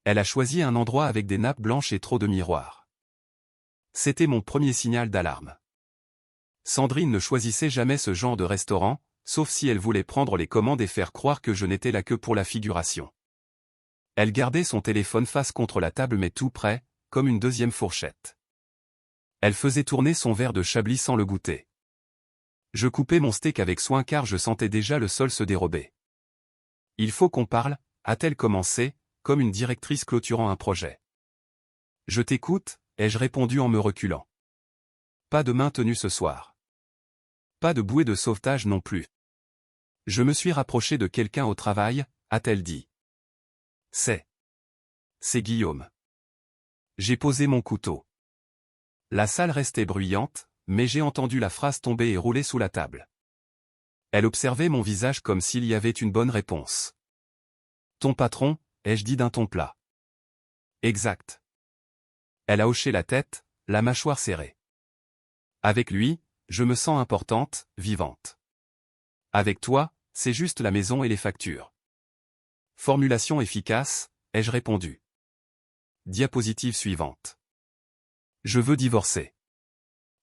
Elle a choisi un endroit avec des nappes blanches et trop de miroirs. C'était mon premier signal d'alarme. Sandrine ne choisissait jamais ce genre de restaurant, sauf si elle voulait prendre les commandes et faire croire que je n'étais là que pour la figuration. Elle gardait son téléphone face contre la table mais tout près, comme une deuxième fourchette. Elle faisait tourner son verre de chablis sans le goûter. Je coupais mon steak avec soin car je sentais déjà le sol se dérober. « Il faut qu'on parle », a-t-elle commencé, comme une directrice clôturant un projet. « Je t'écoute », ai-je répondu en me reculant. Pas de main tenue ce soir. Pas de bouée de sauvetage non plus. Je me suis rapproché de quelqu'un au travail, a-t-elle dit. C'est Guillaume. J'ai posé mon couteau. La salle restait bruyante, mais j'ai entendu la phrase tomber et rouler sous la table. Elle observait mon visage comme s'il y avait une bonne réponse. Ton patron, ai-je dit d'un ton plat. Exact. Elle a hoché la tête, la mâchoire serrée. Avec lui, je me sens importante, vivante. Avec toi, c'est juste la maison et les factures. Formulation efficace, ai-je répondu. Diapositive suivante. Je veux divorcer.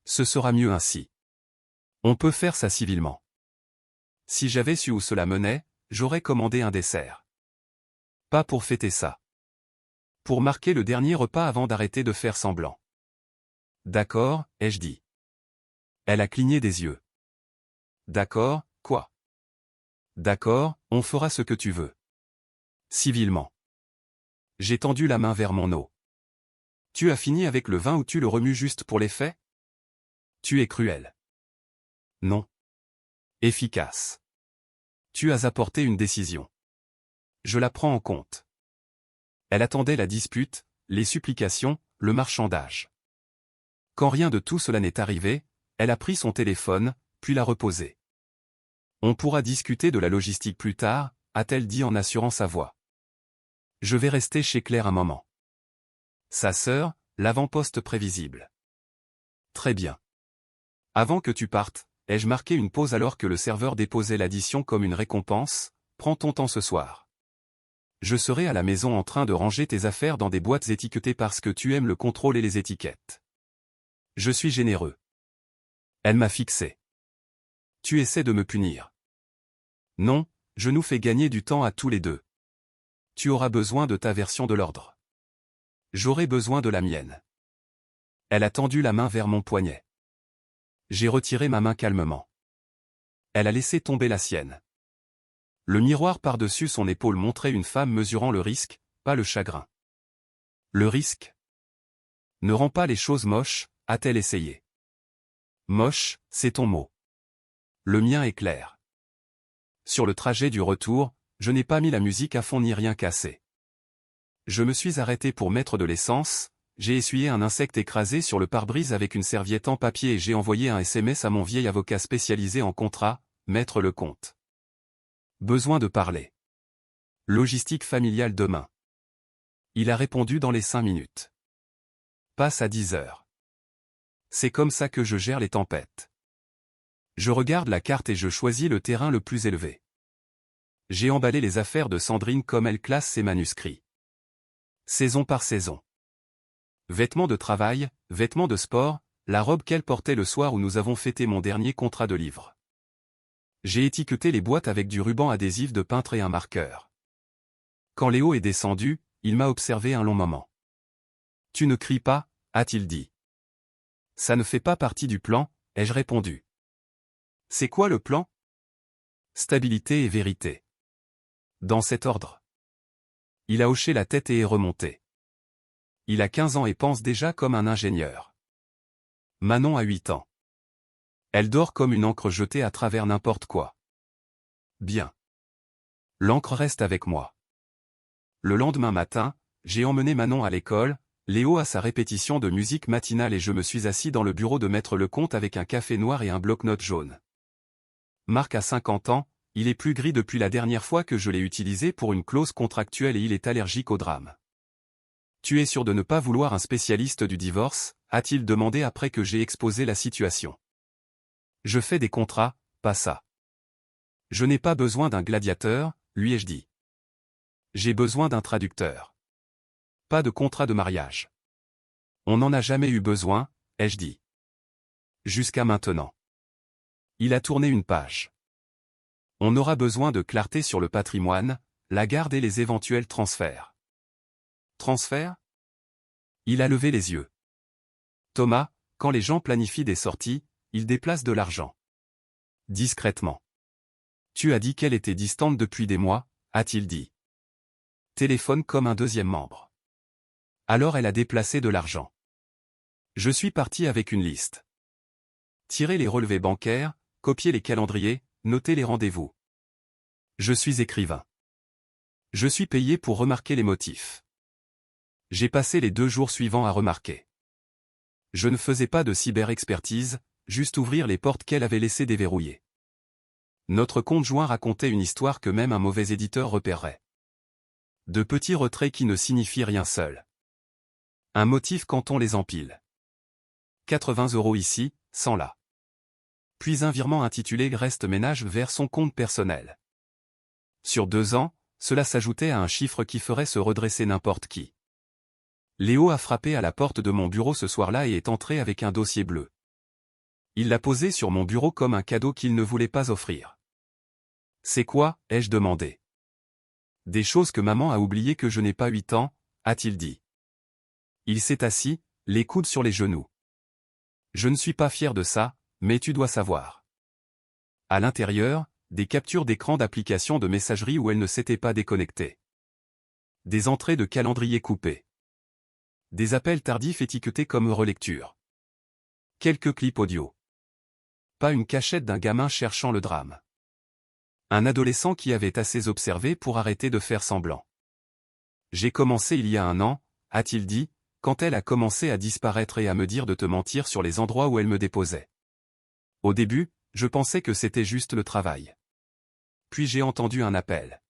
Ce sera mieux ainsi. On peut faire ça civilement. Si j'avais su où cela menait, j'aurais commandé un dessert. Pas pour fêter ça. Pour marquer le dernier repas avant d'arrêter de faire semblant. D'accord, ai-je dit. Elle a cligné des yeux. D'accord, quoi? D'accord, on fera ce que tu veux. Civilement. J'ai tendu la main vers mon eau. Tu as fini avec le vin ou tu le remues juste pour l'effet? Tu es cruel. Non. Efficace. Tu as apporté une décision. Je la prends en compte. Elle attendait la dispute, les supplications, le marchandage. Quand rien de tout cela n'est arrivé, elle a pris son téléphone, puis l'a reposé. On pourra discuter de la logistique plus tard, a-t-elle dit en assurant sa voix. Je vais rester chez Claire un moment. Sa sœur, l'avant-poste prévisible. Très bien. Avant que tu partes, ai-je marqué une pause alors que le serveur déposait l'addition comme une récompense? Prends ton temps ce soir. Je serai à la maison en train de ranger tes affaires dans des boîtes étiquetées parce que tu aimes le contrôle et les étiquettes. Je suis généreux. Elle m'a fixé. Tu essaies de me punir. Non, je nous fais gagner du temps à tous les deux. Tu auras besoin de ta version de l'ordre. J'aurai besoin de la mienne. Elle a tendu la main vers mon poignet. J'ai retiré ma main calmement. Elle a laissé tomber la sienne. Le miroir par-dessus son épaule montrait une femme mesurant le risque, pas le chagrin. Le risque? Ne rend pas les choses moches, a-t-elle essayé. Moche, c'est ton mot. Le mien est clair. Sur le trajet du retour, je n'ai pas mis la musique à fond ni rien cassé. Je me suis arrêté pour mettre de l'essence, j'ai essuyé un insecte écrasé sur le pare-brise avec une serviette en papier et j'ai envoyé un SMS à mon vieil avocat spécialisé en contrat, Maître Lecomte. Besoin de parler. Logistique familiale demain. Il a répondu dans les 5 minutes. Passe à 10 heures. C'est comme ça que je gère les tempêtes. Je regarde la carte et je choisis le terrain le plus élevé. J'ai emballé les affaires de Sandrine comme elle classe ses manuscrits. Saison par saison. Vêtements de travail, vêtements de sport, la robe qu'elle portait le soir où nous avons fêté mon dernier contrat de livre. J'ai étiqueté les boîtes avec du ruban adhésif de peintre et un marqueur. Quand Léo est descendu, il m'a observé un long moment. « Tu ne cries pas » a-t-il dit. « Ça ne fait pas partie du plan » ai-je répondu. « C'est quoi le plan ? » Stabilité et vérité. Dans cet ordre. Il a hoché la tête et est remonté. Il a 15 ans et pense déjà comme un ingénieur. Manon a 8 ans. Elle dort comme une encre jetée à travers n'importe quoi. Bien. L'encre reste avec moi. Le lendemain matin, j'ai emmené Manon à l'école, Léo à sa répétition de musique matinale et je me suis assis dans le bureau de Maître Lecomte avec un café noir et un bloc-notes jaune. Marc a 50 ans, il est plus gris depuis la dernière fois que je l'ai utilisé pour une clause contractuelle et il est allergique au drame. Tu es sûr de ne pas vouloir un spécialiste du divorce, a-t-il demandé après que j'ai exposé la situation. Je fais des contrats, pas ça. Je n'ai pas besoin d'un gladiateur, lui ai-je dit. J'ai besoin d'un traducteur. Pas de contrat de mariage. On n'en a jamais eu besoin, ai-je dit. Jusqu'à maintenant. Il a tourné une page. On aura besoin de clarté sur le patrimoine, la garde et les éventuels transferts. Transferts? Il a levé les yeux. Thomas, quand les gens planifient des sorties, ils déplacent de l'argent. Discrètement. Tu as dit qu'elle était distante depuis des mois, a-t-il dit. Téléphone comme un deuxième membre. Alors elle a déplacé de l'argent. Je suis parti avec une liste. Tirer les relevés bancaires, copier les calendriers, noter les rendez-vous. Je suis écrivain. Je suis payé pour remarquer les motifs. J'ai passé les 2 jours suivants à remarquer. Je ne faisais pas de cyber-expertise, juste ouvrir les portes qu'elle avait laissées déverrouillées. Notre conjoint racontait une histoire que même un mauvais éditeur repérerait. De petits retraits qui ne signifient rien seul. Un motif quand on les empile. 80 € ici, 100 là. Puis un virement intitulé Reste ménage vers son compte personnel. Sur 2 ans, cela s'ajoutait à un chiffre qui ferait se redresser n'importe qui. Léo a frappé à la porte de mon bureau ce soir-là et est entré avec un dossier bleu. Il l'a posé sur mon bureau comme un cadeau qu'il ne voulait pas offrir. C'est quoi, ai-je demandé. Des choses que maman a oubliées que je n'ai pas 8 ans, a-t-il dit. Il s'est assis, les coudes sur les genoux. Je ne suis pas fier de ça, mais tu dois savoir. À l'intérieur, des captures d'écran d'applications de messagerie où elle ne s'était pas déconnectée. Des entrées de calendrier coupées. Des appels tardifs étiquetés comme relecture. Quelques clips audio. Pas une cachette d'un gamin cherchant le drame. Un adolescent qui avait assez observé pour arrêter de faire semblant. J'ai commencé il y a 1 an, a-t-il dit, quand elle a commencé à disparaître et à me dire de te mentir sur les endroits où elle me déposait. Au début, je pensais que c'était juste le travail. Puis j'ai entendu un appel.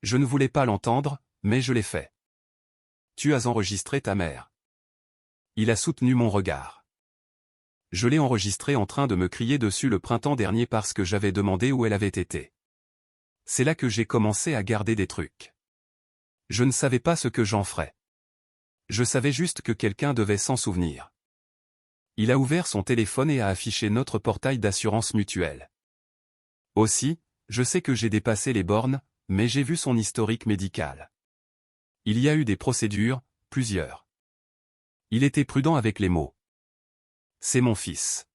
Je ne voulais pas l'entendre, mais je l'ai fait. Tu as enregistré ta mère. Il a soutenu mon regard. Je l'ai enregistrée en train de me crier dessus le printemps dernier parce que j'avais demandé où elle avait été. C'est là que j'ai commencé à garder des trucs. Je ne savais pas ce que j'en ferais. Je savais juste que quelqu'un devait s'en souvenir. Il a ouvert son téléphone et a affiché notre portail d'assurance mutuelle. Aussi, je sais que j'ai dépassé les bornes, mais j'ai vu son historique médical. Il y a eu des procédures, plusieurs. Il était prudent avec les mots. C'est mon fils.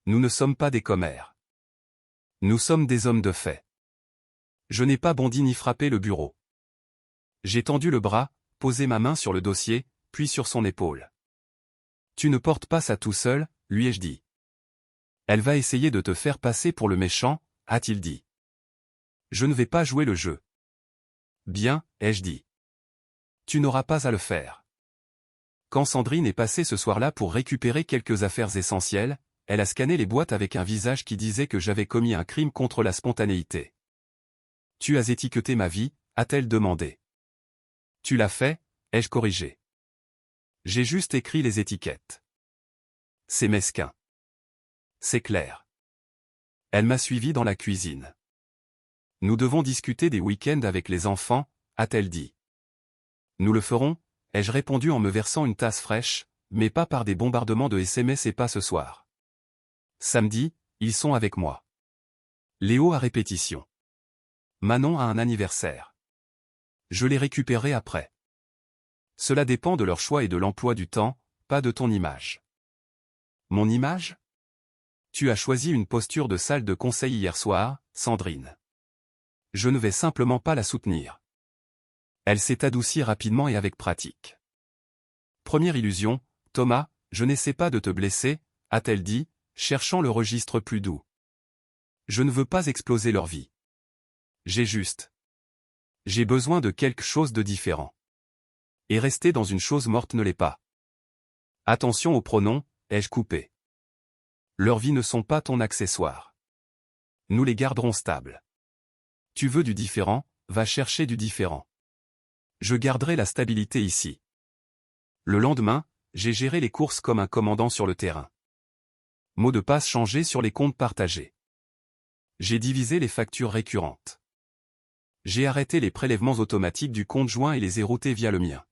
Nous ne sommes pas des commères. Nous sommes des hommes de fait. Je n'ai pas bondi ni frappé le bureau. J'ai tendu le bras, posé ma main sur le dossier, puis sur son épaule. Tu ne portes pas ça tout seul, lui ai-je dit. Elle va essayer de te faire passer pour le méchant, a-t-il dit. Je ne vais pas jouer le jeu. Bien, ai-je dit. Tu n'auras pas à le faire. Quand Sandrine est passée ce soir-là pour récupérer quelques affaires essentielles, elle a scanné les boîtes avec un visage qui disait que j'avais commis un crime contre la spontanéité. Tu as étiqueté ma vie, a-t-elle demandé. Tu l'as fait, ai-je corrigé. J'ai juste écrit les étiquettes. C'est mesquin. C'est clair. Elle m'a suivi dans la cuisine. Nous devons discuter des week-ends avec les enfants, a-t-elle dit. Nous le ferons, ai-je répondu en me versant une tasse fraîche, mais pas par des bombardements de SMS et pas ce soir. Samedi, ils sont avec moi. Léo à répétition. Manon a un anniversaire. Je les récupérerai après. Cela dépend de leur choix et de l'emploi du temps, pas de ton image. Mon image? Tu as choisi une posture de salle de conseil hier soir, Sandrine. Je ne vais simplement pas la soutenir. Elle s'est adoucie rapidement et avec pratique. Première illusion, Thomas, je n'essaie pas de te blesser, a-t-elle dit, cherchant le registre plus doux. Je ne veux pas exploser leur vie. J'ai besoin de quelque chose de différent. Et rester dans une chose morte ne l'est pas. Attention aux pronoms, ai-je coupé. Leurs vies ne sont pas ton accessoire. Nous les garderons stables. Tu veux du différent, va chercher du différent. Je garderai la stabilité ici. Le lendemain, j'ai géré les courses comme un commandant sur le terrain. Mot de passe changé sur les comptes partagés. J'ai divisé les factures récurrentes. J'ai arrêté les prélèvements automatiques du compte joint et les ai routés via le mien.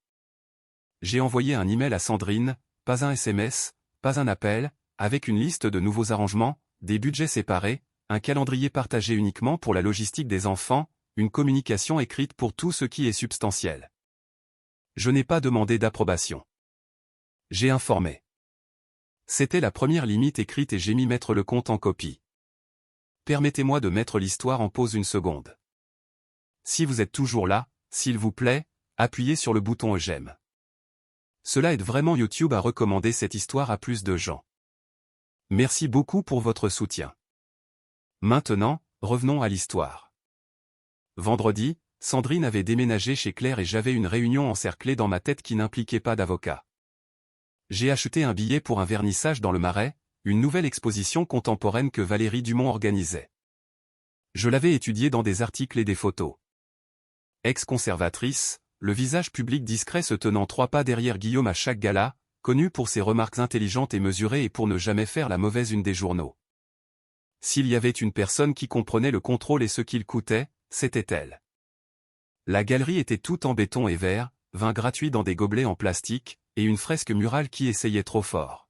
J'ai envoyé un email à Sandrine, pas un SMS, pas un appel, avec une liste de nouveaux arrangements, des budgets séparés, un calendrier partagé uniquement pour la logistique des enfants, une communication écrite pour tout ce qui est substantiel. Je n'ai pas demandé d'approbation. J'ai informé. C'était la première limite écrite et j'ai mis mettre le compte en copie. Permettez-moi de mettre l'histoire en pause une seconde. Si vous êtes toujours là, s'il vous plaît, appuyez sur le bouton j'aime. Cela aide vraiment YouTube à recommander cette histoire à plus de gens. Merci beaucoup pour votre soutien. Maintenant, revenons à l'histoire. Vendredi, Sandrine avait déménagé chez Claire et j'avais une réunion encerclée dans ma tête qui n'impliquait pas d'avocat. J'ai acheté un billet pour un vernissage dans le Marais, une nouvelle exposition contemporaine que Valérie Dumont organisait. Je l'avais étudiée dans des articles et des photos. Ex-conservatrice, le visage public discret se tenant 3 pas derrière Guillaume à chaque gala, connue pour ses remarques intelligentes et mesurées et pour ne jamais faire la mauvaise une des journaux. S'il y avait une personne qui comprenait le contrôle et ce qu'il coûtait, c'était elle. La galerie était toute en béton et verre, vin gratuit dans des gobelets en plastique, et une fresque murale qui essayait trop fort.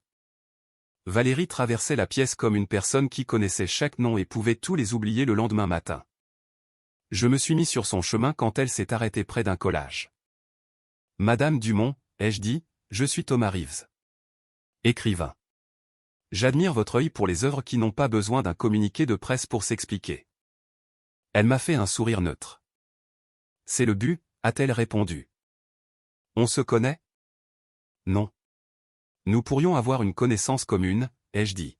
Valérie traversait la pièce comme une personne qui connaissait chaque nom et pouvait tous les oublier le lendemain matin. Je me suis mis sur son chemin quand elle s'est arrêtée près d'un collage. « Madame Dumont, ai-je dit, je suis Thomas Reeves. Écrivain. J'admire votre œil pour les œuvres qui n'ont pas besoin d'un communiqué de presse pour s'expliquer. » Elle m'a fait un sourire neutre. « C'est le but, a-t-elle répondu. On se connaît? Non. Nous pourrions avoir une connaissance commune, ai-je dit.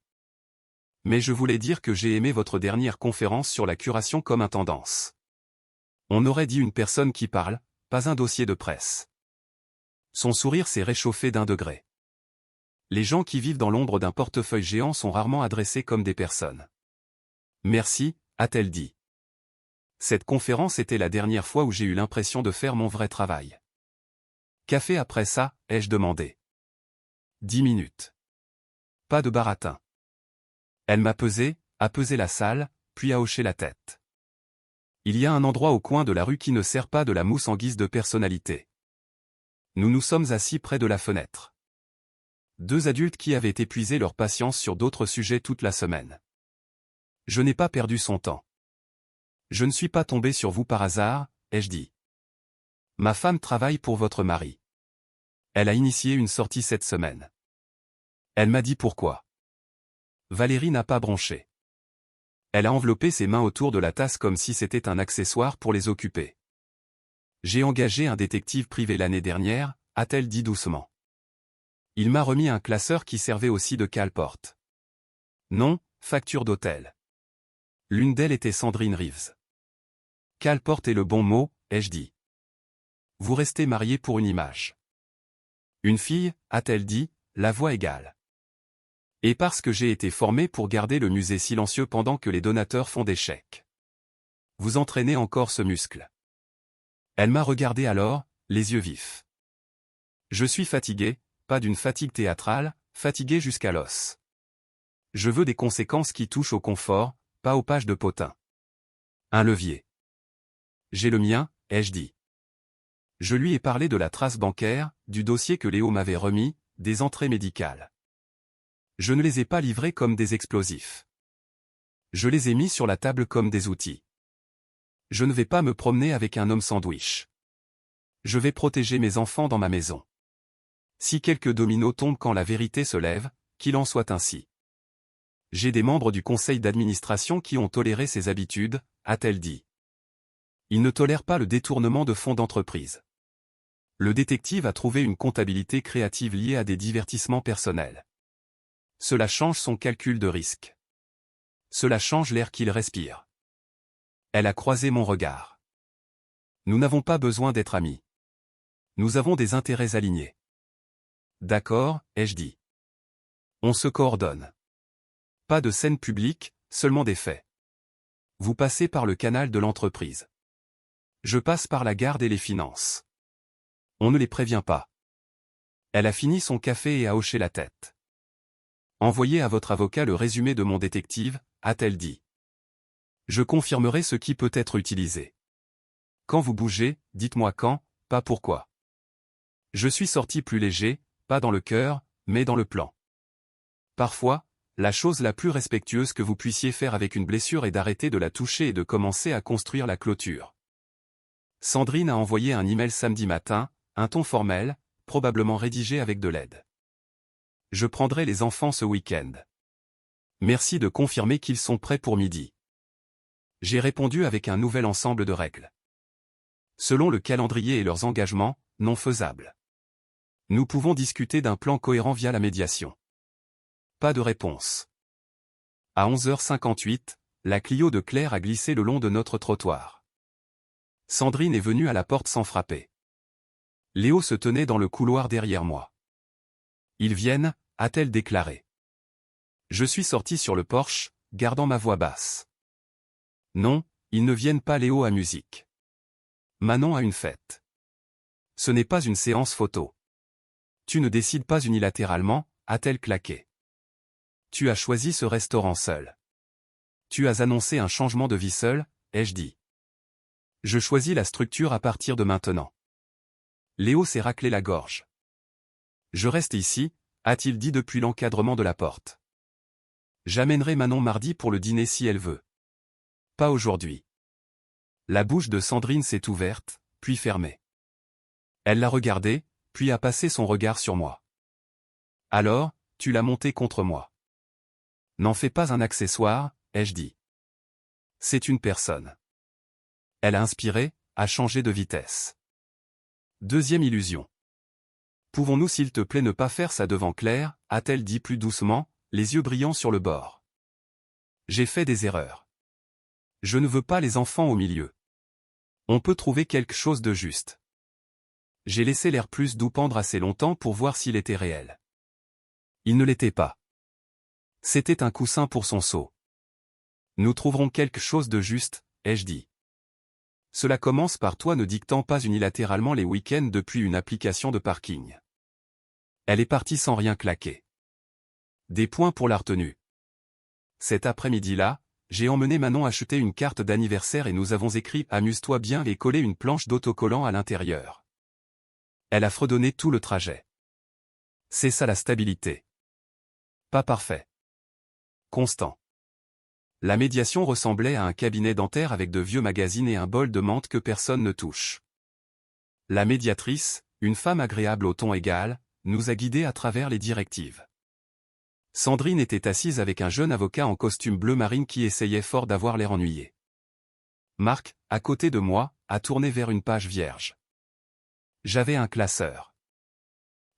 Mais je voulais dire que j'ai aimé votre dernière conférence sur la curation comme intendance. On aurait dit une personne qui parle, pas un dossier de presse. Son sourire s'est réchauffé d'1 degré. Les gens qui vivent dans l'ombre d'un portefeuille géant sont rarement adressés comme des personnes. Merci, a-t-elle dit. Cette conférence était la dernière fois où j'ai eu l'impression de faire mon vrai travail. Café après ça, ai-je demandé. 10 minutes. Pas de baratin. Elle m'a pesé, a pesé la salle, puis a hoché la tête. Il y a un endroit au coin de la rue qui ne sert pas de la mousse en guise de personnalité. Nous nous sommes assis près de la fenêtre. 2 adultes qui avaient épuisé leur patience sur d'autres sujets toute la semaine. Je n'ai pas perdu son temps. Je ne suis pas tombé sur vous par hasard, ai-je dit. Ma femme travaille pour votre mari. Elle a initié une sortie cette semaine. Elle m'a dit pourquoi. Valérie n'a pas bronché. Elle a enveloppé ses mains autour de la tasse comme si c'était un accessoire pour les occuper. J'ai engagé un détective privé l'année dernière, a-t-elle dit doucement. Il m'a remis un classeur qui servait aussi de cale-porte. Non, facture d'hôtel. L'une d'elles était Sandrine Reeves. Cale-porte est le bon mot, ai-je dit. Vous restez marié pour une image. Une fille, a-t-elle dit, la voix égale. Et parce que j'ai été formé pour garder le musée silencieux pendant que les donateurs font des chèques. Vous entraînez encore ce muscle. Elle m'a regardé alors, les yeux vifs. Je suis fatigué, pas d'une fatigue théâtrale, fatigué jusqu'à l'os. Je veux des conséquences qui touchent au confort, pas aux pages de potin. Un levier. J'ai le mien, ai-je dit. Je lui ai parlé de la trace bancaire, du dossier que Léo m'avait remis, des entrées médicales. Je ne les ai pas livrés comme des explosifs. Je les ai mis sur la table comme des outils. Je ne vais pas me promener avec un homme sandwich. Je vais protéger mes enfants dans ma maison. Si quelques dominos tombent quand la vérité se lève, qu'il en soit ainsi. J'ai des membres du conseil d'administration qui ont toléré ces habitudes, a-t-elle dit. Ils ne tolèrent pas le détournement de fonds d'entreprise. Le détective a trouvé une comptabilité créative liée à des divertissements personnels. Cela change son calcul de risque. Cela change l'air qu'il respire. Elle a croisé mon regard. Nous n'avons pas besoin d'être amis. Nous avons des intérêts alignés. D'accord, ai-je dit. On se coordonne. Pas de scène publique, seulement des faits. Vous passez par le canal de l'entreprise. Je passe par la garde et les finances. On ne les prévient pas. Elle a fini son café et a hoché la tête. Envoyez à votre avocat le résumé de mon détective, a-t-elle dit. Je confirmerai ce qui peut être utilisé. Quand vous bougez, dites-moi quand, pas pourquoi. Je suis sorti plus léger, pas dans le cœur, mais dans le plan. Parfois, la chose la plus respectueuse que vous puissiez faire avec une blessure est d'arrêter de la toucher et de commencer à construire la clôture. Sandrine a envoyé un email samedi matin, un ton formel, probablement rédigé avec de l'aide. Je prendrai les enfants ce week-end. Merci de confirmer qu'ils sont prêts pour midi. J'ai répondu avec un nouvel ensemble de règles. Selon le calendrier et leurs engagements, non faisables. Nous pouvons discuter d'un plan cohérent via la médiation. Pas de réponse. À 11h58, la Clio de Claire a glissé le long de notre trottoir. Sandrine est venue à la porte sans frapper. Léo se tenait dans le couloir derrière moi. Ils viennent, a-t-elle déclaré. Je suis sorti sur le porche, gardant ma voix basse. Non, ils ne viennent pas. Léo à musique. Manon a une fête. Ce n'est pas une séance photo. Tu ne décides pas unilatéralement, a-t-elle claqué. Tu as choisi ce restaurant seul. Tu as annoncé un changement de vie seul, ai-je dit. Je choisis la structure à partir de maintenant. Léo s'est raclé la gorge. Je reste ici, a-t-il dit depuis l'encadrement de la porte. J'amènerai Manon mardi pour le dîner si elle veut. Pas aujourd'hui. La bouche de Sandrine s'est ouverte, puis fermée. Elle l'a regardé, puis a passé son regard sur moi. Alors, tu l'as monté contre moi. N'en fais pas un accessoire, ai-je dit. C'est une personne. Elle a inspiré, a changé de vitesse. Deuxième illusion. Pouvons-nous s'il te plaît ne pas faire ça devant Claire, a-t-elle dit plus doucement, les yeux brillants sur le bord. J'ai fait des erreurs. Je ne veux pas les enfants au milieu. On peut trouver quelque chose de juste. J'ai laissé l'air plus doux pendre assez longtemps pour voir s'il était réel. Il ne l'était pas. C'était un coussin pour son seau. Nous trouverons quelque chose de juste, ai-je dit. Cela commence par toi ne dictant pas unilatéralement les week-ends depuis une application de parking. Elle est partie sans rien claquer. Des points pour la retenue. Cet après-midi-là, j'ai emmené Manon acheter une carte d'anniversaire et nous avons écrit « Amuse-toi bien » et collé une planche d'autocollant à l'intérieur. Elle a fredonné tout le trajet. C'est ça la stabilité. Pas parfait. Constant. La médiation ressemblait à un cabinet dentaire avec de vieux magazines et un bol de menthe que personne ne touche. La médiatrice, une femme agréable au ton égal, nous a guidés à travers les directives. Sandrine était assise avec un jeune avocat en costume bleu marine qui essayait fort d'avoir l'air ennuyé. Marc, à côté de moi, a tourné vers une page vierge. J'avais un classeur.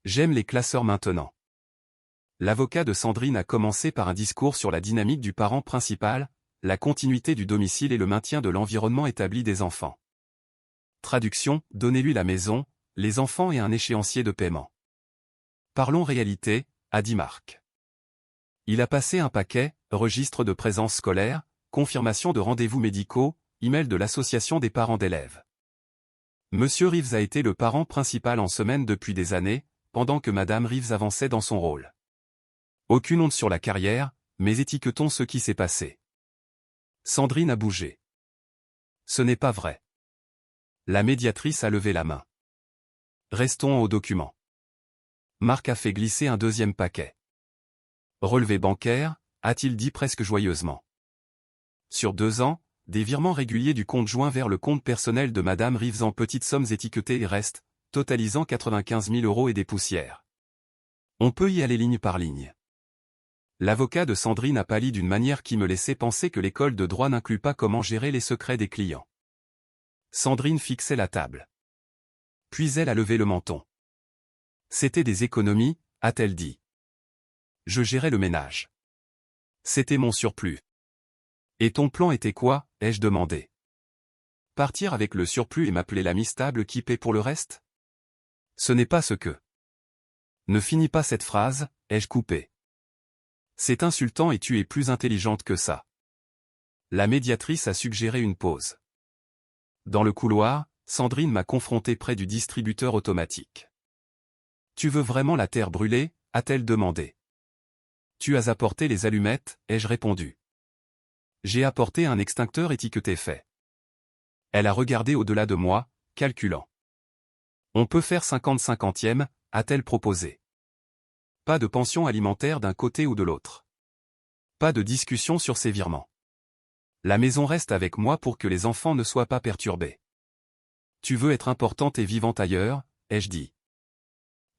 J'aime les classeurs maintenant. L'avocat de Sandrine a commencé par un discours sur la dynamique du parent principal, la continuité du domicile et le maintien de l'environnement établi des enfants. Traduction, donnez-lui la maison, les enfants et un échéancier de paiement. Parlons réalité, a dit Marc. Il a passé un paquet, registre de présence scolaire, confirmation de rendez-vous médicaux, email de l'association des parents d'élèves. Monsieur Reeves a été le parent principal en semaine depuis des années, pendant que Madame Reeves avançait dans son rôle. Aucune honte sur la carrière, mais étiquetons ce qui s'est passé. Sandrine a bougé. Ce n'est pas vrai. La médiatrice a levé la main. Restons au document. Marc a fait glisser un deuxième paquet. Relevé bancaire, a-t-il dit presque joyeusement. Sur 2 ans, des virements réguliers du compte joint vers le compte personnel de Madame Reeves en petites sommes étiquetées et restent, totalisant 95 000 € et des poussières. On peut y aller ligne par ligne. L'avocat de Sandrine a pâli d'une manière qui me laissait penser que l'école de droit n'inclut pas comment gérer les secrets des clients. Sandrine fixait la table. Puis elle a levé le menton. C'était des économies, a-t-elle dit. Je gérais le ménage. C'était mon surplus. Et ton plan était quoi, ai-je demandé. Partir avec le surplus et m'appeler l'ami stable qui paie pour le reste? Ce n'est pas ce que. Ne finis pas cette phrase, ai-je coupé. C'est insultant et tu es plus intelligente que ça. La médiatrice a suggéré une pause. Dans le couloir, Sandrine m'a confronté près du distributeur automatique. Tu veux vraiment la terre brûlée, a-t-elle demandé. Tu as apporté les allumettes, ai-je répondu. J'ai apporté un extincteur étiqueté fait. Elle a regardé au-delà de moi, calculant. On peut faire 50-50e, a-t-elle proposé. Pas de pension alimentaire d'un côté ou de l'autre. Pas de discussion sur ces virements. La maison reste avec moi pour que les enfants ne soient pas perturbés. Tu veux être importante et vivante ailleurs, ai-je dit.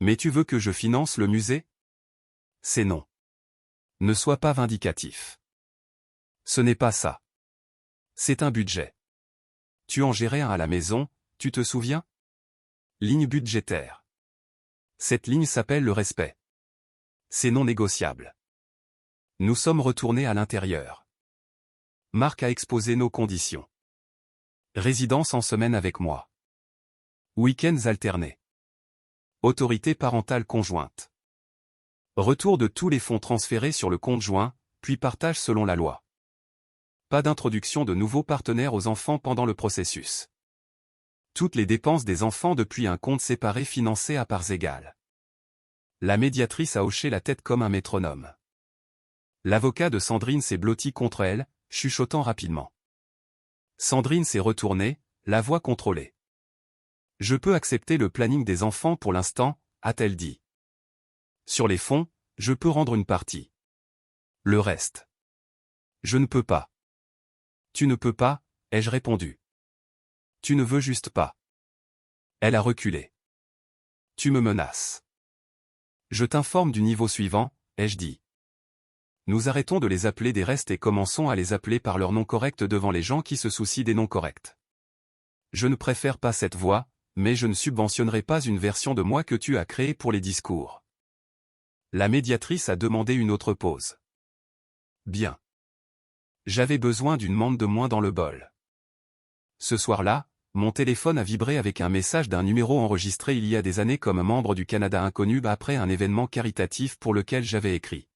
Mais tu veux que je finance le musée? C'est non. Ne sois pas vindicatif. Ce n'est pas ça. C'est un budget. Tu en gérais un à la maison, tu te souviens? Ligne budgétaire. Cette ligne s'appelle le respect. C'est non négociable. Nous sommes retournés à l'intérieur. Marc a exposé nos conditions. Résidence en semaine avec moi. Week-ends alternés. Autorité parentale conjointe. Retour de tous les fonds transférés sur le compte joint, puis partage selon la loi. Pas d'introduction de nouveaux partenaires aux enfants pendant le processus. Toutes les dépenses des enfants depuis un compte séparé financé à parts égales. La médiatrice a hoché la tête comme un métronome. L'avocat de Sandrine s'est blotti contre elle, chuchotant rapidement. Sandrine s'est retournée, la voix contrôlée. Je peux accepter le planning des enfants pour l'instant, a-t-elle dit. Sur les fonds, je peux rendre une partie. Le reste. Je ne peux pas. Tu ne peux pas, ai-je répondu. Tu ne veux juste pas. Elle a reculé. Tu me menaces. Je t'informe du niveau suivant, ai-je dit. Nous arrêtons de les appeler des restes et commençons à les appeler par leur nom correct devant les gens qui se soucient des noms corrects. Je ne préfère pas cette voix, mais je ne subventionnerai pas une version de moi que tu as créée pour les discours. La médiatrice a demandé une autre pause. Bien. J'avais besoin d'une menthe de moins dans le bol. Ce soir-là, mon téléphone a vibré avec un message d'un numéro enregistré il y a des années comme membre du Canada inconnu après un événement caritatif pour lequel j'avais écrit.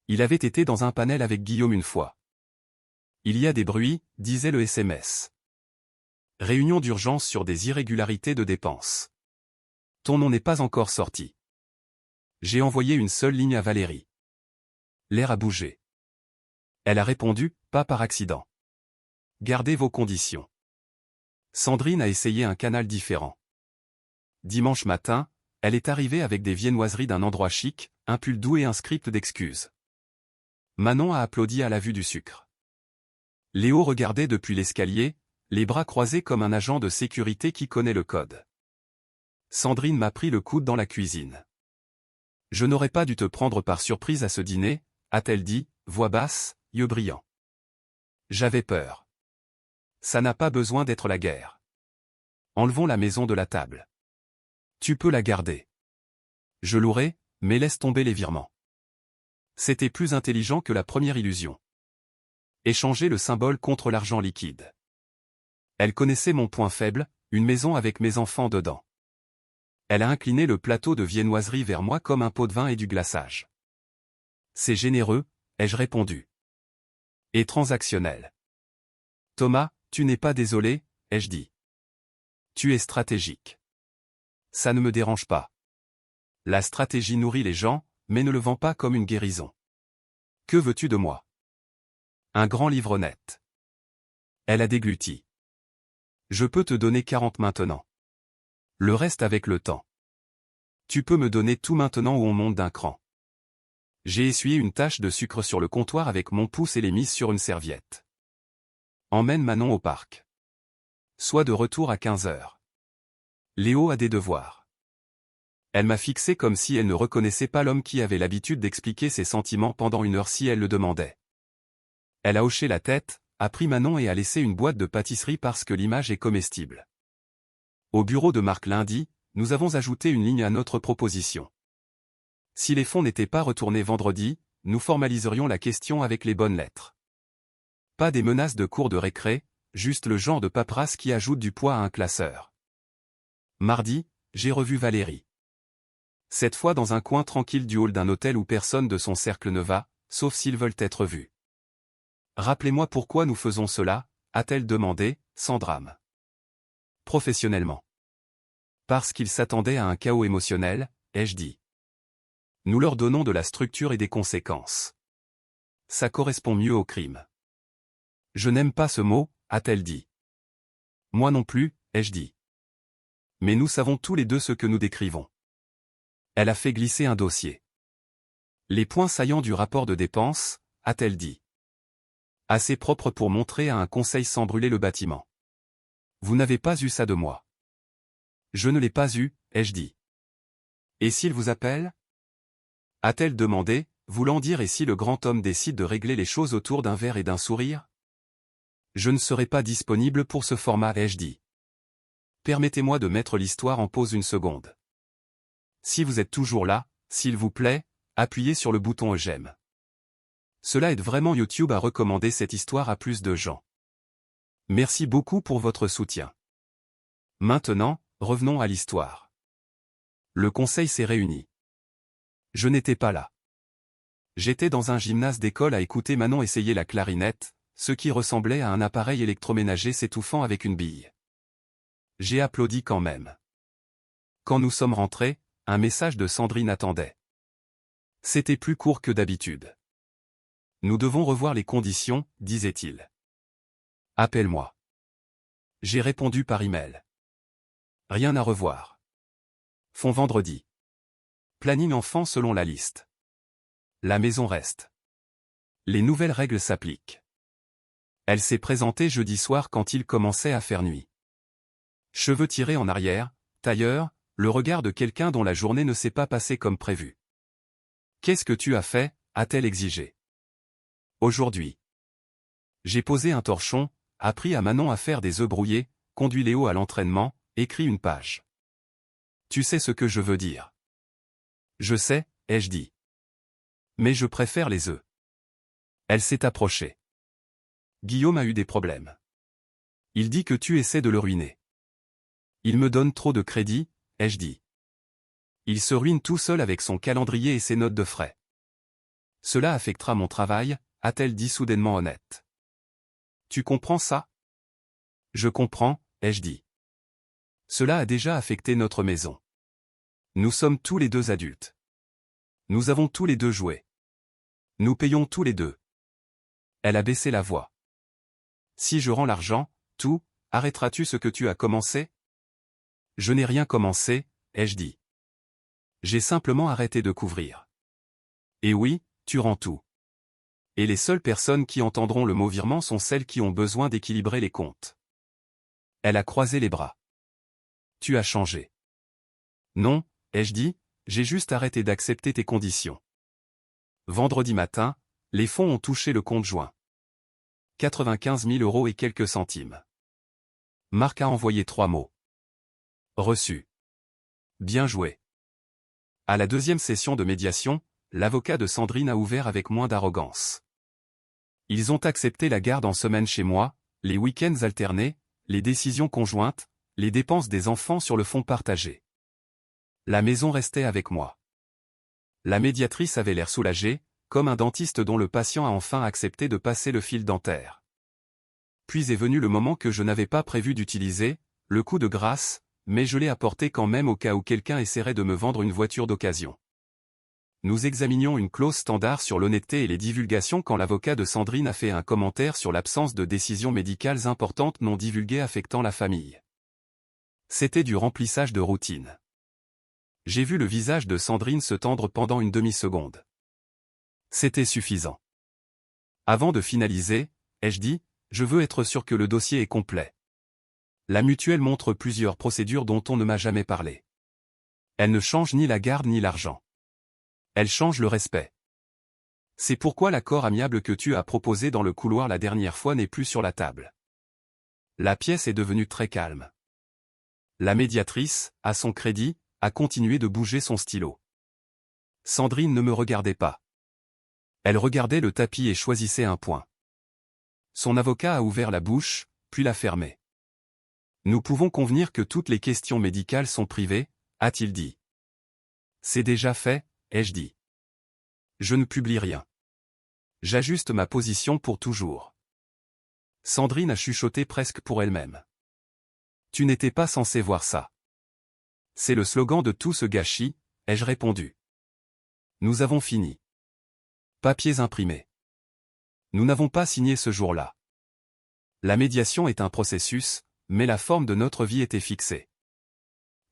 Il avait été dans un panel avec Guillaume une fois. Il y a des bruits, disait le SMS. Réunion d'urgence sur des irrégularités de dépenses. Ton nom n'est pas encore sorti. J'ai envoyé une seule ligne à Valérie. L'air a bougé. Elle a répondu, pas par accident. Gardez vos conditions. Sandrine a essayé un canal différent. Dimanche matin, elle est arrivée avec des viennoiseries d'un endroit chic, un pull doux et un script d'excuses. Manon a applaudi à la vue du sucre. Léo regardait depuis l'escalier, les bras croisés comme un agent de sécurité qui connaît le code. Sandrine m'a pris le coude dans la cuisine. Je n'aurais pas dû te prendre par surprise à ce dîner, a-t-elle dit, voix basse, yeux brillants. J'avais peur. Ça n'a pas besoin d'être la guerre. Enlevons la maison de la table. Tu peux la garder. Je louerai, mais laisse tomber les virements. C'était plus intelligent que la première illusion. Échanger le symbole contre l'argent liquide. Elle connaissait mon point faible, une maison avec mes enfants dedans. Elle a incliné le plateau de viennoiserie vers moi comme un pot de vin et du glaçage. C'est généreux, ai-je répondu. Et transactionnel. Thomas, tu n'es pas désolé, ai-je dit. Tu es stratégique. Ça ne me dérange pas. La stratégie nourrit les gens, mais ne le vend pas comme une guérison. Que veux-tu de moi? Un grand livre net. Elle a dégluti. Je peux te donner 40 maintenant. Le reste avec le temps. Tu peux me donner tout maintenant ou on monte d'un cran. J'ai essuyé une tache de sucre sur le comptoir avec mon pouce et l'ai mise sur une serviette. Emmène Manon au parc. Sois de retour à 15 heures. Léo a des devoirs. Elle m'a fixé comme si elle ne reconnaissait pas l'homme qui avait l'habitude d'expliquer ses sentiments pendant une heure si elle le demandait. Elle a hoché la tête, a pris Manon et a laissé une boîte de pâtisserie parce que l'image est comestible. Au bureau de Marc lundi, nous avons ajouté une ligne à notre proposition. Si les fonds n'étaient pas retournés vendredi, nous formaliserions la question avec les bonnes lettres. Pas des menaces de cours de récré, juste le genre de paperasse qui ajoute du poids à un classeur. Mardi, j'ai revu Valérie. Cette fois dans un coin tranquille du hall d'un hôtel où personne de son cercle ne va, sauf s'ils veulent être vus. Rappelez-moi pourquoi nous faisons cela, a-t-elle demandé, sans drame. Professionnellement. Parce qu'ils s'attendaient à un chaos émotionnel, ai-je dit. Nous leur donnons de la structure et des conséquences. Ça correspond mieux au crime. Je n'aime pas ce mot, a-t-elle dit. Moi non plus, ai-je dit. Mais nous savons tous les deux ce que nous décrivons. Elle a fait glisser un dossier. Les points saillants du rapport de dépenses, a-t-elle dit. Assez propre pour montrer à un conseil sans brûler le bâtiment. Vous n'avez pas eu ça de moi. Je ne l'ai pas eu, ai-je dit. Et s'il vous appelle? A-t-elle demandé, voulant dire et si le grand homme décide de régler les choses autour d'un verre et d'un sourire? Je ne serai pas disponible pour ce format, ai-je dit. Permettez-moi de mettre l'histoire en pause une seconde. Si vous êtes toujours là, s'il vous plaît, appuyez sur le bouton j'aime. Cela aide vraiment YouTube à recommander cette histoire à plus de gens. Merci beaucoup pour votre soutien. Maintenant, revenons à l'histoire. Le conseil s'est réuni. Je n'étais pas là. J'étais dans un gymnase d'école à écouter Manon essayer la clarinette, ce qui ressemblait à un appareil électroménager s'étouffant avec une bille. J'ai applaudi quand même. Quand nous sommes rentrés, un message de Sandrine attendait. C'était plus court que d'habitude. Nous devons revoir les conditions, disait-il. Appelle-moi. J'ai répondu par email. Rien à revoir. Fond vendredi. Planning enfant selon la liste. La maison reste. Les nouvelles règles s'appliquent. Elle s'est présentée jeudi soir quand il commençait à faire nuit. Cheveux tirés en arrière, tailleur, le regard de quelqu'un dont la journée ne s'est pas passée comme prévu. Qu'est-ce que tu as fait, a-t-elle exigé. Aujourd'hui. J'ai posé un torchon, appris à Manon à faire des œufs brouillés, conduit Léo à l'entraînement, écrit une page. Tu sais ce que je veux dire. Je sais, ai-je dit. Mais je préfère les œufs. Elle s'est approchée. Guillaume a eu des problèmes. Il dit que tu essaies de le ruiner. Il me donne trop de crédit, ai-je dit. Il se ruine tout seul avec son calendrier et ses notes de frais. Cela affectera mon travail, a-t-elle dit soudainement honnête. Tu comprends ça? Je comprends, ai-je dit. Cela a déjà affecté notre maison. Nous sommes tous les deux adultes. Nous avons tous les deux joué. Nous payons tous les deux. Elle a baissé la voix. Si je rends l'argent, tout, arrêteras-tu ce que tu as commencé? Je n'ai rien commencé, ai-je dit. J'ai simplement arrêté de couvrir. Et oui, tu rends tout. Et les seules personnes qui entendront le mot virement sont celles qui ont besoin d'équilibrer les comptes. Elle a croisé les bras. Tu as changé. Non, ai-je dit, j'ai juste arrêté d'accepter tes conditions. Vendredi matin, les fonds ont touché le compte joint. 95 000 € et quelques centimes. Marc a envoyé 3 mots. Reçu. Bien joué. À la deuxième session de médiation, l'avocat de Sandrine a ouvert avec moins d'arrogance. Ils ont accepté la garde en semaine chez moi, les week-ends alternés, les décisions conjointes, les dépenses des enfants sur le fonds partagé. La maison restait avec moi. La médiatrice avait l'air soulagée, comme un dentiste dont le patient a enfin accepté de passer le fil dentaire. Puis est venu le moment que je n'avais pas prévu d'utiliser, le coup de grâce, mais je l'ai apporté quand même au cas où quelqu'un essaierait de me vendre une voiture d'occasion. Nous examinions une clause standard sur l'honnêteté et les divulgations quand l'avocat de Sandrine a fait un commentaire sur l'absence de décisions médicales importantes non divulguées affectant la famille. C'était du remplissage de routine. J'ai vu le visage de Sandrine se tendre pendant une demi-seconde. C'était suffisant. Avant de finaliser, ai-je dit, je veux être sûr que le dossier est complet. La mutuelle montre plusieurs procédures dont on ne m'a jamais parlé. Elle ne change ni la garde ni l'argent. Elle change le respect. C'est pourquoi l'accord amiable que tu as proposé dans le couloir la dernière fois n'est plus sur la table. La pièce est devenue très calme. La médiatrice, à son crédit, a continué de bouger son stylo. Sandrine ne me regardait pas. Elle regardait le tapis et choisissait un point. Son avocat a ouvert la bouche, puis l'a fermée. Nous pouvons convenir que toutes les questions médicales sont privées, a-t-il dit. C'est déjà fait, ai-je dit. Je ne publie rien. J'ajuste ma position pour toujours. Sandrine a chuchoté presque pour elle-même. Tu n'étais pas censé voir ça. C'est le slogan de tout ce gâchis, ai-je répondu. Nous avons fini. Papiers imprimés. Nous n'avons pas signé ce jour-là. La médiation est un processus, mais la forme de notre vie était fixée.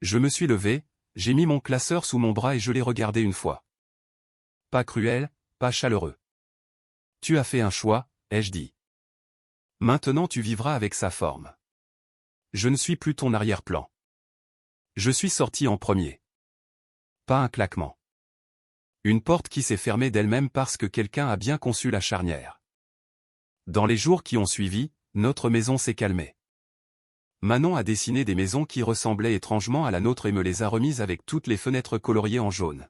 Je me suis levé, j'ai mis mon classeur sous mon bras et je l'ai regardé une fois. Pas cruel, pas chaleureux. Tu as fait un choix, ai-je dit. Maintenant tu vivras avec sa forme. Je ne suis plus ton arrière-plan. Je suis sorti en premier. Pas un claquement. Une porte qui s'est fermée d'elle-même parce que quelqu'un a bien conçu la charnière. Dans les jours qui ont suivi, notre maison s'est calmée. Manon a dessiné des maisons qui ressemblaient étrangement à la nôtre et me les a remises avec toutes les fenêtres coloriées en jaune.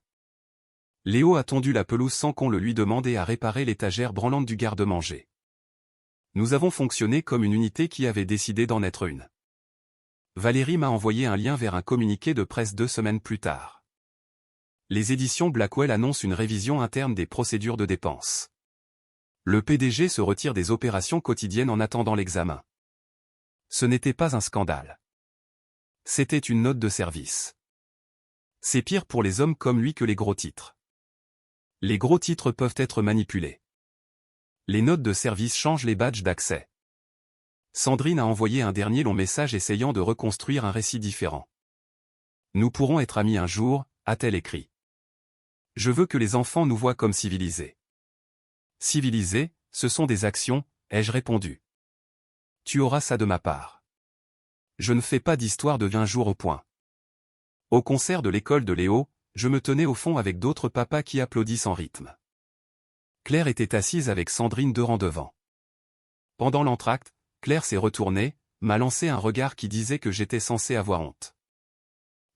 Léo a tondu la pelouse sans qu'on le lui demande et a réparé l'étagère branlante du garde-manger. Nous avons fonctionné comme une unité qui avait décidé d'en être une. Valérie m'a envoyé un lien vers un communiqué de presse 2 semaines plus tard. Les éditions Blackwell annoncent une révision interne des procédures de dépenses. Le PDG se retire des opérations quotidiennes en attendant l'examen. Ce n'était pas un scandale. C'était une note de service. C'est pire pour les hommes comme lui que les gros titres. Les gros titres peuvent être manipulés. Les notes de service changent les badges d'accès. Sandrine a envoyé un dernier long message essayant de reconstruire un récit différent. Nous pourrons être amis un jour, a-t-elle écrit. Je veux que les enfants nous voient comme civilisés. Civilisés, ce sont des actions, ai-je répondu. Tu auras ça de ma part. Je ne fais pas d'histoire de 20 jours au point. Au concert de l'école de Léo, je me tenais au fond avec d'autres papas qui applaudissent en rythme. Claire était assise avec Sandrine 2 rangs devant. Pendant l'entracte, Claire s'est retournée, m'a lancé un regard qui disait que j'étais censé avoir honte.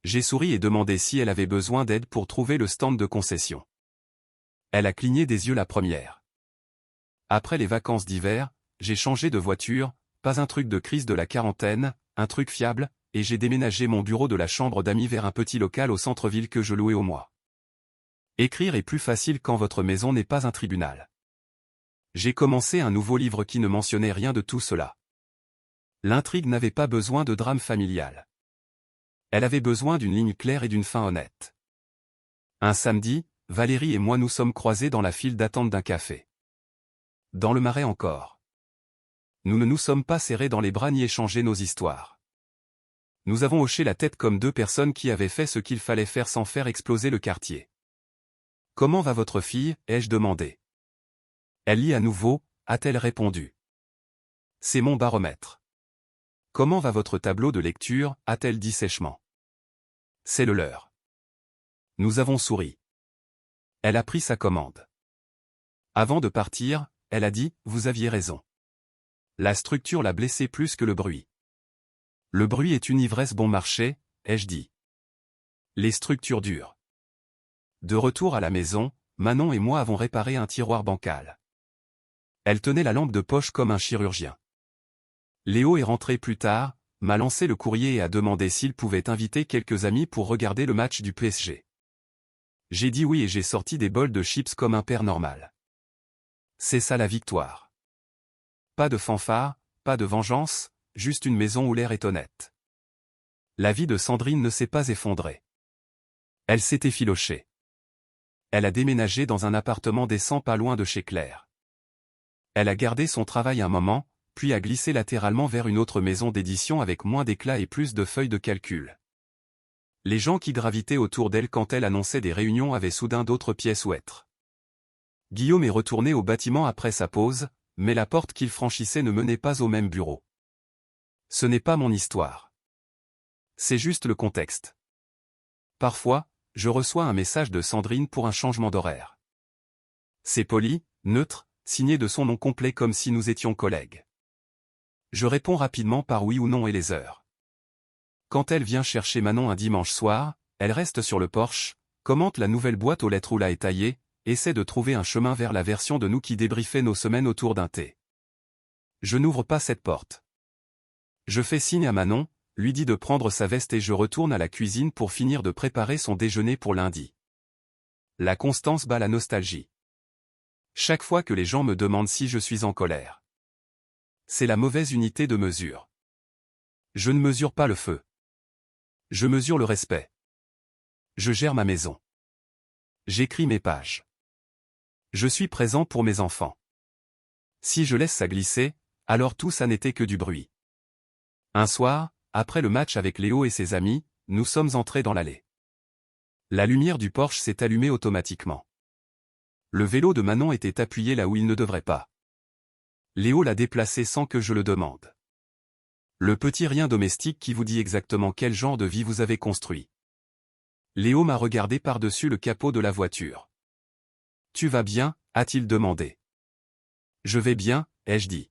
J'ai souri et demandé si elle avait besoin d'aide pour trouver le stand de concession. Elle a cligné des yeux la première. Après les vacances d'hiver, j'ai changé de voiture, pas un truc de crise de la quarantaine, un truc fiable, et j'ai déménagé mon bureau de la chambre d'amis vers un petit local au centre-ville que je louais au mois. Écrire est plus facile quand votre maison n'est pas un tribunal. J'ai commencé un nouveau livre qui ne mentionnait rien de tout cela. L'intrigue n'avait pas besoin de drame familial. Elle avait besoin d'une ligne claire et d'une fin honnête. Un samedi, Valérie et moi nous sommes croisés dans la file d'attente d'un café. Dans le Marais encore. Nous ne nous sommes pas serrés dans les bras ni échangé nos histoires. Nous avons hoché la tête comme deux personnes qui avaient fait ce qu'il fallait faire sans faire exploser le quartier. « Comment va votre fille » ai-je demandé. Elle lit à nouveau, a-t-elle répondu. C'est mon baromètre. Comment va votre tableau de lecture, a-t-elle dit sèchement. C'est le leur. Nous avons souri. Elle a pris sa commande. Avant de partir, elle a dit, vous aviez raison. La structure l'a blessé plus que le bruit. Le bruit est une ivresse bon marché, ai-je dit. Les structures dures. De retour à la maison, Manon et moi avons réparé un tiroir bancal. Elle tenait la lampe de poche comme un chirurgien. Léo est rentré plus tard, m'a lancé le courrier et a demandé s'il pouvait inviter quelques amis pour regarder le match du PSG. J'ai dit oui et j'ai sorti des bols de chips comme un père normal. C'est ça la victoire. Pas de fanfare, pas de vengeance, juste une maison où l'air est honnête. La vie de Sandrine ne s'est pas effondrée. Elle s'est effilochée. Elle a déménagé dans un appartement décent pas loin de chez Claire. Elle a gardé son travail un moment, puis a glissé latéralement vers une autre maison d'édition avec moins d'éclat et plus de feuilles de calcul. Les gens qui gravitaient autour d'elle quand elle annonçait des réunions avaient soudain d'autres pièces où être. Guillaume est retourné au bâtiment après sa pause, mais la porte qu'il franchissait ne menait pas au même bureau. Ce n'est pas mon histoire. C'est juste le contexte. Parfois, je reçois un message de Sandrine pour un changement d'horaire. C'est poli, neutre, signé de son nom complet comme si nous étions collègues. Je réponds rapidement par oui ou non et les heures. Quand elle vient chercher Manon un dimanche soir, elle reste sur le porche, commente la nouvelle boîte aux lettres où l'a étaillée, essaie de trouver un chemin vers la version de nous qui débriefait nos semaines autour d'un thé. Je n'ouvre pas cette porte. Je fais signe à Manon, lui dis de prendre sa veste et je retourne à la cuisine pour finir de préparer son déjeuner pour lundi. La constance bat la nostalgie. Chaque fois que les gens me demandent si je suis en colère. C'est la mauvaise unité de mesure. Je ne mesure pas le feu. Je mesure le respect. Je gère ma maison. J'écris mes pages. Je suis présent pour mes enfants. Si je laisse ça glisser, alors tout ça n'était que du bruit. Un soir, après le match avec Léo et ses amis, nous sommes entrés dans l'allée. La lumière du Porsche s'est allumée automatiquement. Le vélo de Manon était appuyé là où il ne devrait pas. Léo l'a déplacé sans que je le demande. Le petit rien domestique qui vous dit exactement quel genre de vie vous avez construit. Léo m'a regardé par-dessus le capot de la voiture. « Tu vas bien ?» a-t-il demandé. « Je vais bien » ai-je dit.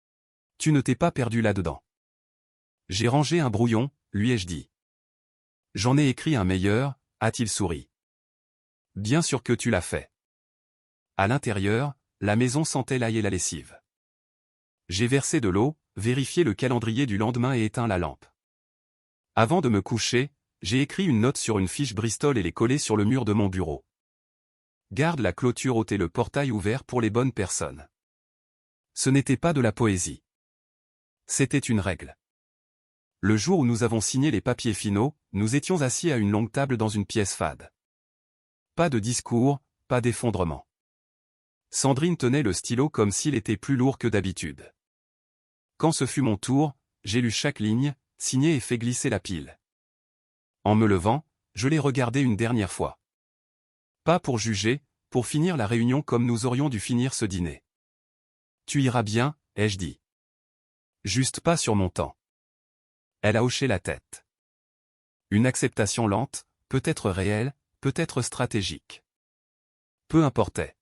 « Tu ne t'es pas perdu là-dedans. » J'ai rangé un brouillon, lui ai-je dit. « J'en ai écrit un meilleur » a-t-il souri. « Bien sûr que tu l'as fait. » À l'intérieur, la maison sentait l'ail et la lessive. J'ai versé de l'eau, vérifié le calendrier du lendemain et éteint la lampe. Avant de me coucher, j'ai écrit une note sur une fiche Bristol et l'ai collée sur le mur de mon bureau. Garde la clôture haute et le portail ouvert pour les bonnes personnes. Ce n'était pas de la poésie. C'était une règle. Le jour où nous avons signé les papiers finaux, nous étions assis à une longue table dans une pièce fade. Pas de discours, pas d'effondrement. Sandrine tenait le stylo comme s'il était plus lourd que d'habitude. Quand ce fut mon tour, j'ai lu chaque ligne, signé et fait glisser la pile. En me levant, je l'ai regardé une dernière fois. Pas pour juger, pour finir la réunion comme nous aurions dû finir ce dîner. Tu iras bien, ai-je dit. Juste pas sur mon temps. Elle a hoché la tête. Une acceptation lente, peut-être réelle, peut-être stratégique. Peu importait.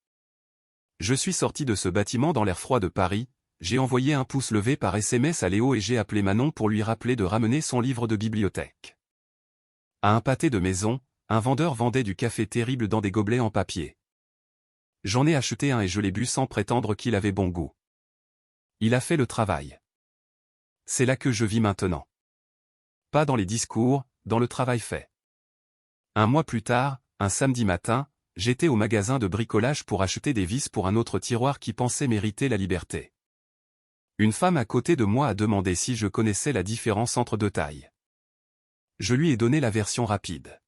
Je suis sorti de ce bâtiment dans l'air froid de Paris, j'ai envoyé un pouce levé par SMS à Léo et j'ai appelé Manon pour lui rappeler de ramener son livre de bibliothèque. À un pâté de maison, un vendeur vendait du café terrible dans des gobelets en papier. J'en ai acheté un et je l'ai bu sans prétendre qu'il avait bon goût. Il a fait le travail. C'est là que je vis maintenant. Pas dans les discours, dans le travail fait. Un mois plus tard, un samedi matin, j'étais au magasin de bricolage pour acheter des vis pour un autre tiroir qui pensait mériter la liberté. Une femme à côté de moi a demandé si je connaissais la différence entre deux tailles. Je lui ai donné la version rapide.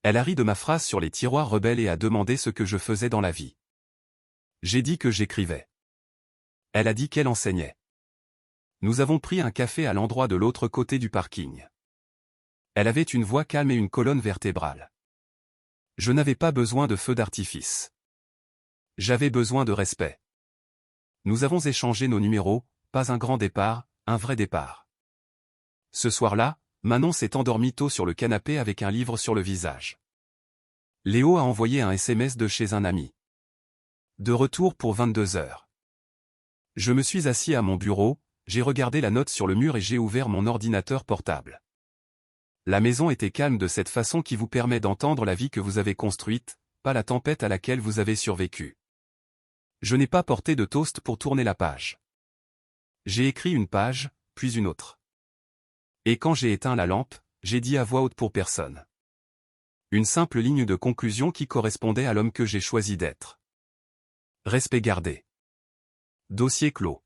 Elle a ri de ma phrase sur les tiroirs rebelles et a demandé ce que je faisais dans la vie. J'ai dit que j'écrivais. Elle a dit qu'elle enseignait. Nous avons pris un café à l'endroit de l'autre côté du parking. Elle avait une voix calme et une colonne vertébrale. Je n'avais pas besoin de feu d'artifice. J'avais besoin de respect. Nous avons échangé nos numéros, pas un grand départ, un vrai départ. Ce soir-là, Manon s'est endormie tôt sur le canapé avec un livre sur le visage. Léo a envoyé un SMS de chez un ami. De retour pour 22 heures. Je me suis assis à mon bureau, j'ai regardé la note sur le mur et j'ai ouvert mon ordinateur portable. La maison était calme de cette façon qui vous permet d'entendre la vie que vous avez construite, pas la tempête à laquelle vous avez survécu. Je n'ai pas porté de toast pour tourner la page. J'ai écrit une page, puis une autre. Et quand j'ai éteint la lampe, j'ai dit à voix haute pour personne. Une simple ligne de conclusion qui correspondait à l'homme que j'ai choisi d'être. Respect gardé. Dossier clos.